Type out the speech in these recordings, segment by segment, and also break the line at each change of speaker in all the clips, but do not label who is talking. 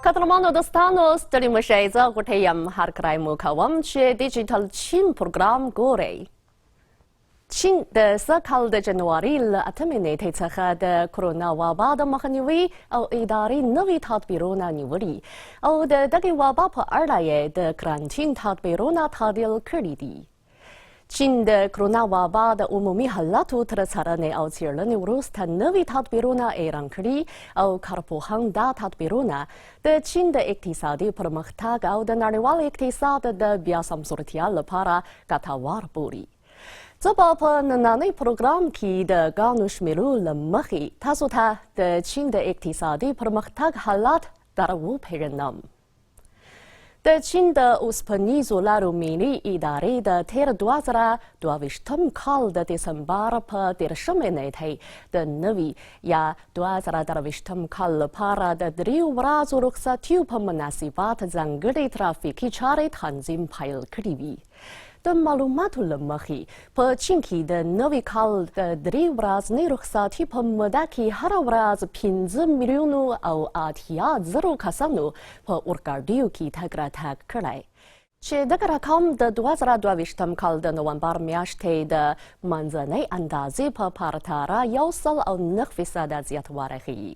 کاتلمانو دوستانو ستړي مشئ زه غوټۍ یم هر کلی مو کوم چې ډیجیټل چین پروګرام ګورئ. چین د سږ کال د جنوري له 8مې نېټې څخه د کرونا وبا د مخنیوي او ادارې نوي تدبیرونه نیولي او د دغې وبا په اړه یې د کرانتین تدبیرونه تعدیل کړي دي. چین د کرونا وبا د عمومي حالاتو تر څارنې او څېړنې وروسته نوي تدبیرونه اعلان کړي او کارپوهان دا تدبیرونه د چین د اقتصادي پرمختګ او د نړیوال اقتصاد د بیا سمسورتیا لپاره ګټور بولي. زه به په نننۍ پروګرام کې د ګڼو شمېرو له مخې تاسو ته د چین د اقتصادي پرمختګ حالات در وپېژنم. د چین د اوسپنیزو لارو ملي ادارې د تېر 2022 کال د دسمبر په 13مې نېټې د نوي یا 2023 کال لپاره د 3 ورځو رخصتیو په مناسبت ځانګړې ترافیکي چارې تنظیم پیل کړي وي. د معلوماتو له مخې په چین کې د نوي کال د 3 ورځنۍ رخصتي په موده کې هره ورځ 5 میلیونو او 80,000 کسانو په اورګاډیو کې تګ راتګ کړی چې دغه رقم د 2022 کال د نومبر میاشتې د منځنۍ اندازې په پرتله 109% زیاتوالی ښیي.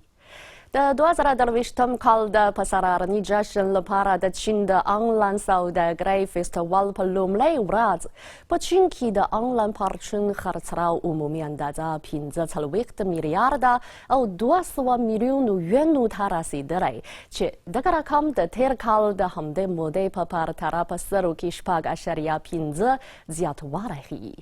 د 2023 کال د پسرلني جشن لپاره د چین د آنلاین سوداګرۍ فستیوال په لومړۍ ورځ په چین کې د آنلاین پرچون خرڅلاو عمومي اندازه 45 میلیارده او 200 میلیونو یونو ته رسیدلی چې دغه رقم د تېر کال د همدې مودې په پرتله په 0.5% زیاتوالی ښیي.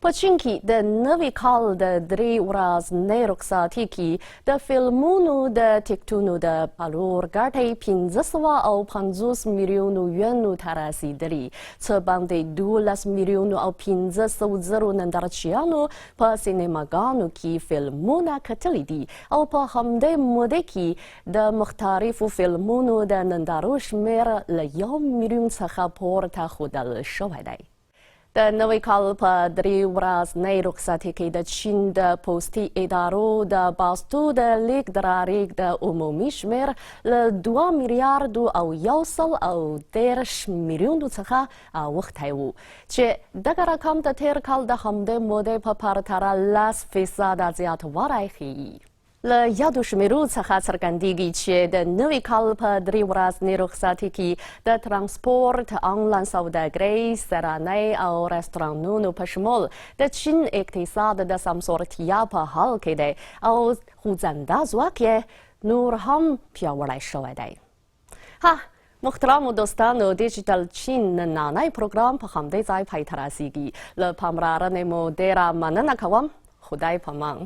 په چین کې د نوي کال د 3 ورځنۍ رخصتي کې د فلمونو د ټکټونو د پلور ګټې 550 میلیونو یونو ته رسیدلي څه باندې 12 میلیونو او 500,000 نندارچیانو په سینماګانو کې فلمونه کتلي دي او په همدې موده کې د مختلفو فلمونو د نندارو شمېر له 1 میلیون څخه پورته ښودل شوی دی. د نوي کال په 3 ورځنۍ رخصتي کې د چین د پوستي ادارو د باستو د لیږد رالېږد د عمومي شمېر له 2 میلیارډو او 130 میلیونو څخه اوښتی و چې دغه رقم د تېر کال د همدې مودې په پرتله 10% زیاتوالی ښیي. له یادو شمېرو څخه څرګندېږي چې د نوي کال په 3 ورځنۍ رخصتي کې د ترانسپورت، آنلاین سوداګرۍ، سرانۍ او رستورانونو په شمول د چین اقتصاد د سمسورتیا په حال کې دی او خوځنده ځواک یې نور هم پیاوړی شوی دی. محترمو دوستانو، ډیجیټل چین نننی پروګرام په همدې ځای پای ته رسیږي. له پاملرنې مو ډېره مننه کوم. خدای پامان.